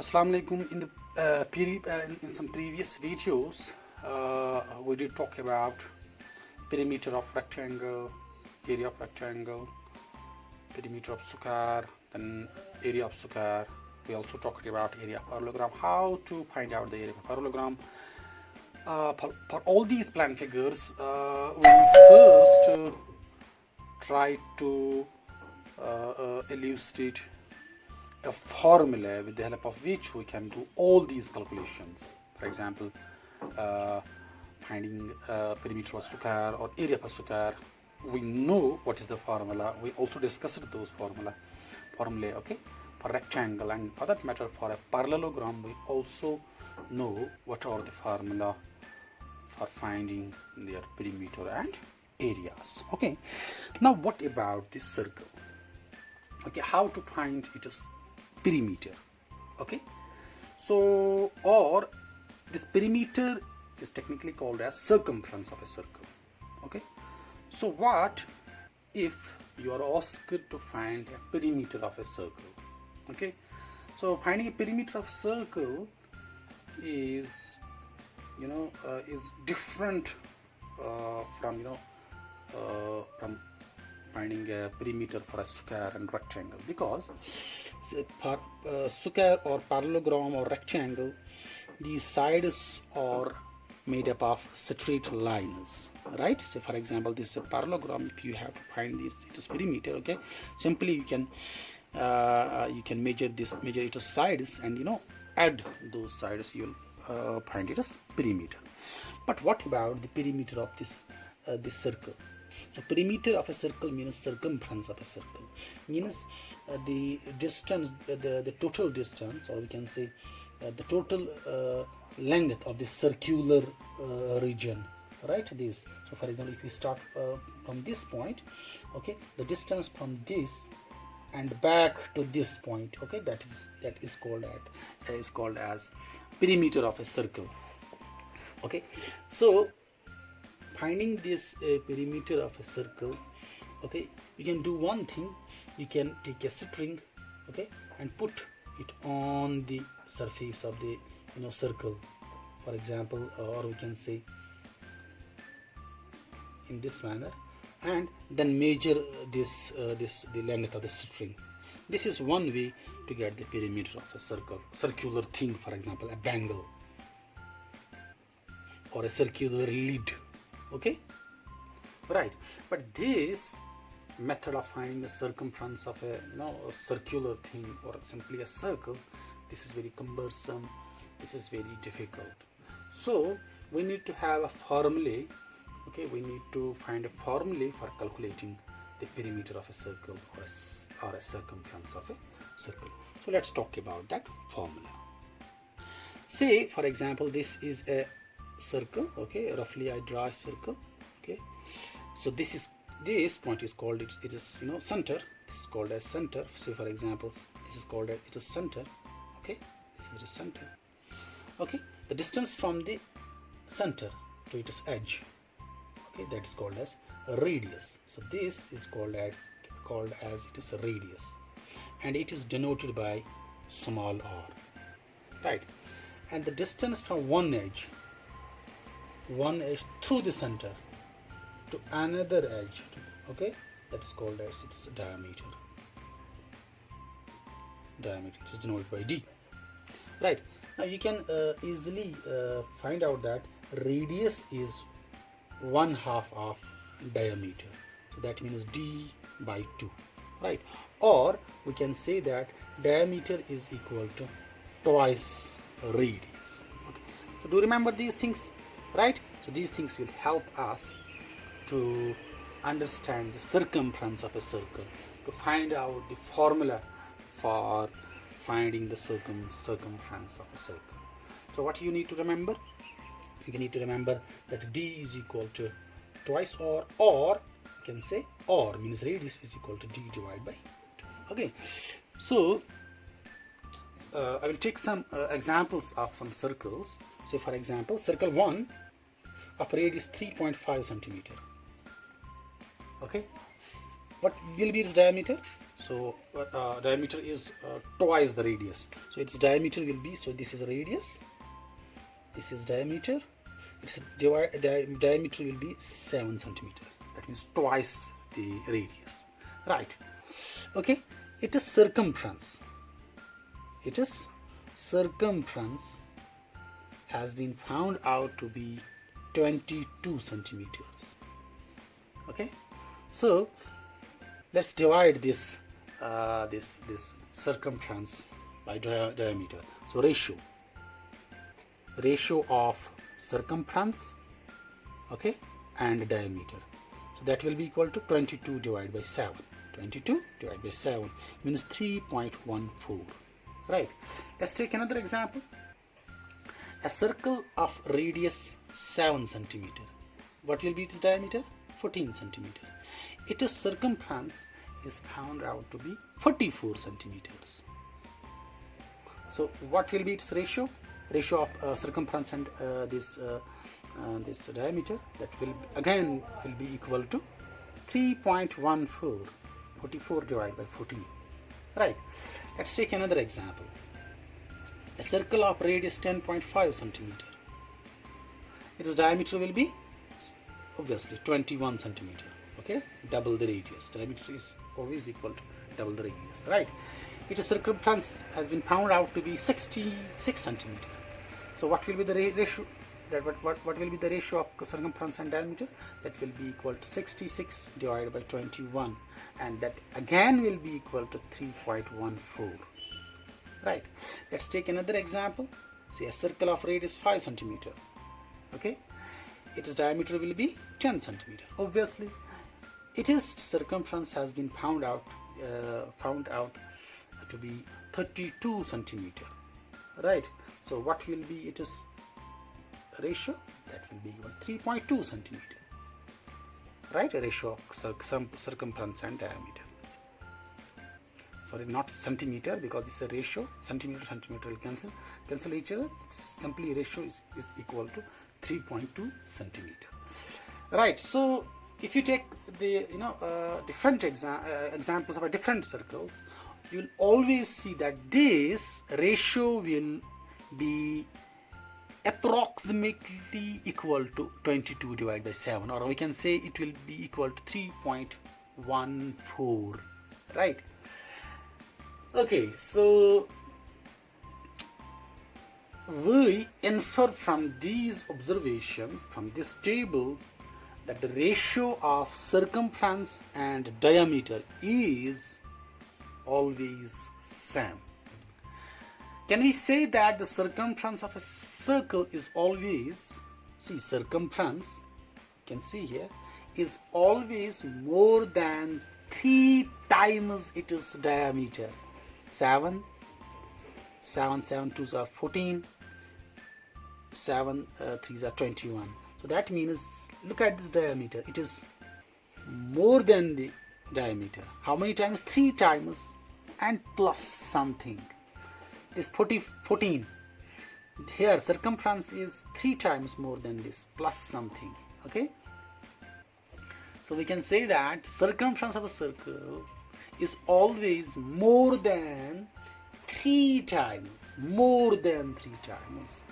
Assalamu alaikum. In the in some previous videos, we did talk about perimeter of rectangle, area of rectangle, perimeter of square, then area of square. We also talked about area of parallelogram, how to find out the area of parallelogram. For all these plan figures, we first try to elucidate a formula with the help of which we can do all these calculations. For example, finding perimeter of square or area of a square, we know what is the formula. We also discussed those formulae, okay, for rectangle, and for that matter for a parallelogram we also know what are the formula for finding their perimeter and areas. Okay, now what about this circle? Okay, how to find its perimeter? Okay, so or this perimeter is technically called as circumference of a circle. Okay, so what if you are asked to find a perimeter of a circle? Okay, so finding a perimeter of circle is is different from from finding a perimeter for a square and rectangle, because for square or parallelogram or rectangle, the sides are made up of straight lines, right? So for example, this is a parallelogram. If you have to find this its perimeter, okay, simply you can measure its sides and add those sides, you'll find it as perimeter. But what about the perimeter of this circle? So perimeter of a circle means circumference of a circle, means the distance, the total distance, or we can say the total length of the circular region, right? This. So for example, if we start from this point, okay, the distance from this and back to this point, okay, that is called as perimeter of a circle. Okay, so finding this perimeter of a circle, okay, you can do one thing. You can take a string, okay, and put it on the surface of the circle, for example, or we can say in this manner, and then measure the length of the string. This is one way to get the perimeter of a circular thing, for example a bangle or a circular lid. Okay, right? But this method of finding the circumference of a circular thing or simply a circle, this is very cumbersome, this is very difficult. So we need to have a formula. Okay, we need to find a formula for calculating the perimeter of a circle or a circumference of a circle. So let's talk about that formula. Say for example, this is a circle. Okay, roughly I draw a circle. Okay, so this point is called it is center. This is called as center. So for example, this is called it is center. Okay, this is the center. Okay, the distance from the center to its edge, okay, that's called as a radius. So this is called as it is a radius, and it is denoted by small r, right? And the distance from one edge through the center to another edge, okay, that's called as its diameter. It is denoted by d, right? Now you can easily find out that radius is 1/2 of diameter, so that means d by 2, right? Or we can say that diameter is equal to twice radius. Okay, so do remember these things, right? So these things will help us to understand the circumference of a circle, to find out the formula for finding the circumference of a circle. So what you need to remember? You need to remember that d is equal to twice or you can say or means radius is equal to d divided by 2. Okay, so I will take some examples of some circles. Say for example, circle 1 of radius 3.5 centimeter. Okay, what will be its diameter? So diameter is twice the radius. So its diameter will be, so this is radius, this is diameter, its diameter will be 7 centimeter. That means twice the radius, right? Okay, it is circumference. It is circumference has been found out to be 22 centimeters. Okay, so let's divide this this circumference by diameter. So ratio of circumference, okay, and diameter. So that will be equal to 22 divided by 7. 22 divided by 7 means 3.14. Right. Let's take another example. A circle of radius 7 centimeter. What will be its diameter? 14 centimeter. Its circumference is found out to be 44 centimeters. So what will be its ratio? Ratio of circumference and this diameter, that will again be equal to 3.14. 44 divided by 14. Right. Let's take another example. A circle of radius 10.5 centimeter. Its diameter will be obviously 21 centimeter. Okay, double the radius. Diameter is always equal to double the radius. Right. Its circumference has been found out to be 66 centimeter. So what will be the ratio? What will be the ratio of circumference and diameter? That will be equal to 66 divided by 21, and that again will be equal to 3.14. Right. Let's take another example. Say a circle of radius 5 centimeter. Okay, its diameter will be 10 centimeter. Obviously, its circumference has been found out to be 32 centimeter. Right. So what will be its ratio? That will be equal to 3.2 centimeter. Right, a ratio of circumference and diameter. Sorry, not centimeter, because this is a ratio. Centimeter will cancel each other. Simply ratio is equal to 3.2 centimeter. Right. So if you take the different examples of a different circles, you will always see that this ratio will be approximately equal to 22 divided by 7, or we can say it will be equal to 3.14. Right. Okay, so we infer from these observations, from this table, that the ratio of circumference and diameter is always same. Can we say that the circumference of a circle is always, see, circumference, you can see here, is always more than 3 times its diameter. 7 2s are 14, 7 3s are 21. So that means, look at this diameter, it is more than the diameter. How many times? 3 times and plus something. This 14. Here circumference is 3 times more than this, plus something. Okay. So we can say that circumference of a circle is always more than 3 times. More than 3 times.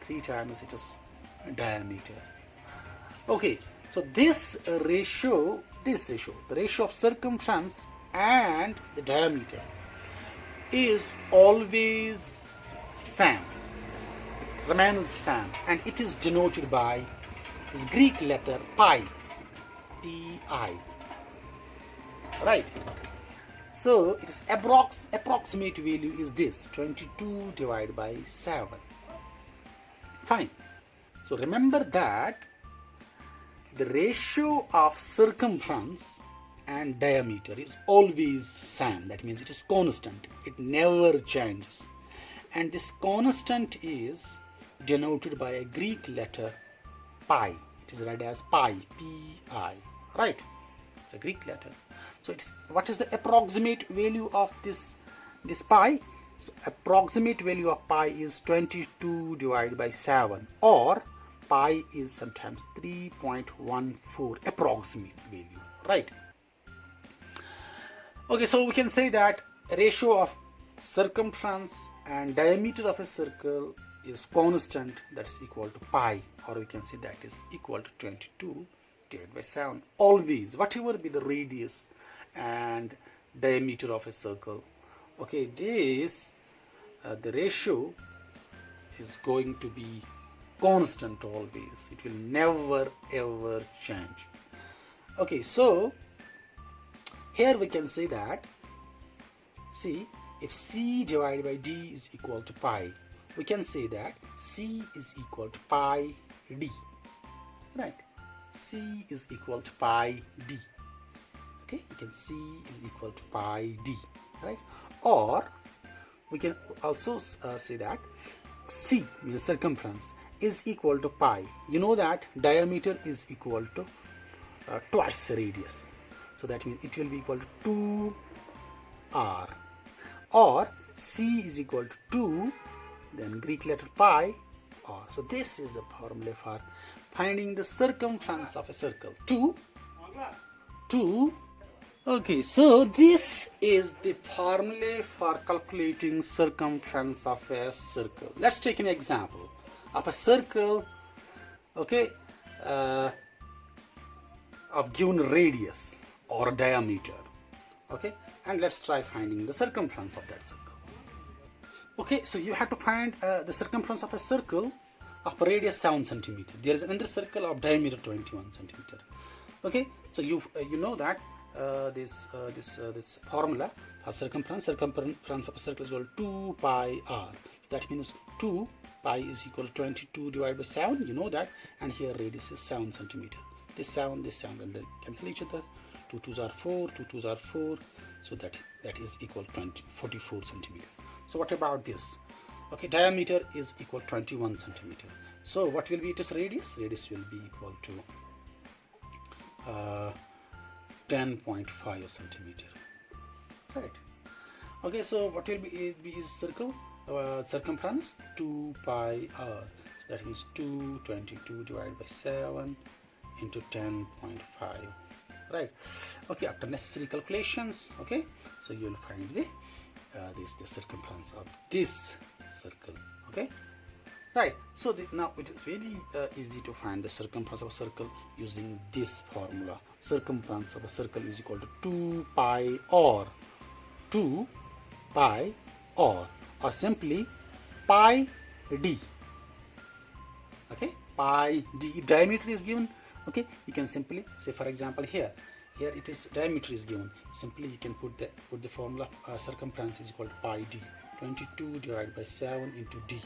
3 times its diameter. Okay. So this ratio, the ratio of circumference and the diameter is always same, remains same, and it is denoted by this Greek letter pi, P-I. Right. So its approximate value is this, 22 divided by 7. Fine. So remember that the ratio of circumference and diameter is always same. That means it is constant. It never changes. And this constant is denoted by a Greek letter pi. It is read as pi, P-I. Right? It's a Greek letter. So it's, what is the approximate value of this pi? So approximate value of pi is 22 divided by 7, or pi is sometimes 3.14 approximate value. Right? Okay, so we can say that ratio of circumference and diameter of a circle is constant, that's equal to pi, or we can say that is equal to 22 divided by 7. Always, whatever be the radius and diameter of a circle, okay, this the ratio is going to be constant always. It will never ever change. Okay, so here we can say that, see, if C divided by D is equal to pi, we can say that C is equal to pi D, right? C is equal to pi D. Okay, you can C is equal to pi D, right? Or we can also say that C means circumference is equal to pi. You know that diameter is equal to twice radius, so that means it will be equal to 2r. Or C is equal to 2, then Greek letter pi, r. So this is the formula for finding the circumference of a circle. 2. Okay, so this is the formula for calculating circumference of a circle. Let's take an example of a circle, okay, of given radius or diameter, okay, and let's try finding the circumference of that circle. Okay, so you have to find the circumference of a circle of radius 7 centimeter. There is another circle of diameter 21 centimeter. Okay, so you know that this formula for circumference of a circle is equal to 2 pi r. That means 2 pi is equal to 22 divided by 7. You know that, and here radius is 7 centimeter. This 7, and they cancel each other. 2 2s are 4, 2 2s are 4. So that is equal to 44 centimeter. So what about this? Okay, diameter is equal to 21 centimeter. So what will be its radius? Radius will be equal to 10.5 centimeter. Right. Okay, so what will be is circle circumference? 2 pi r. That means 222 divided by 7 into 10.5. Right. Okay, after necessary calculations, okay, so you will find the circumference of this circle. Okay, right. So now it is very easy to find the circumference of a circle using this formula. Circumference of a circle is equal to 2 pi r. 2 pi r, or simply pi d. Okay, pi d. If diameter is given, okay, you can simply say, for example, here it is diameter is given. Simply you can put the formula circumference is equal to pi d. 22 divided by 7 into d.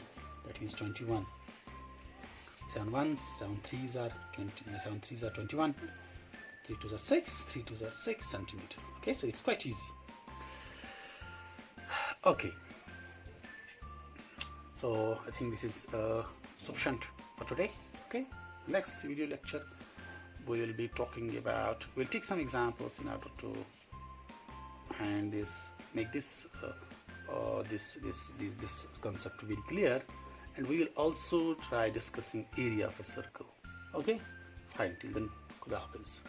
That means 21. 7 1s, 7 3s are 20. 7 3s are 21. 3 2s are 6. 3 2s are 6 centimeter. Okay, so it's quite easy. Okay. So I think this is sufficient for today. Okay. Next video lecture we will be talking about. We'll take some examples in order to and make this concept very clear, and we will also try discussing area of a circle. Okay, fine. Till then, Khuda Hafiz.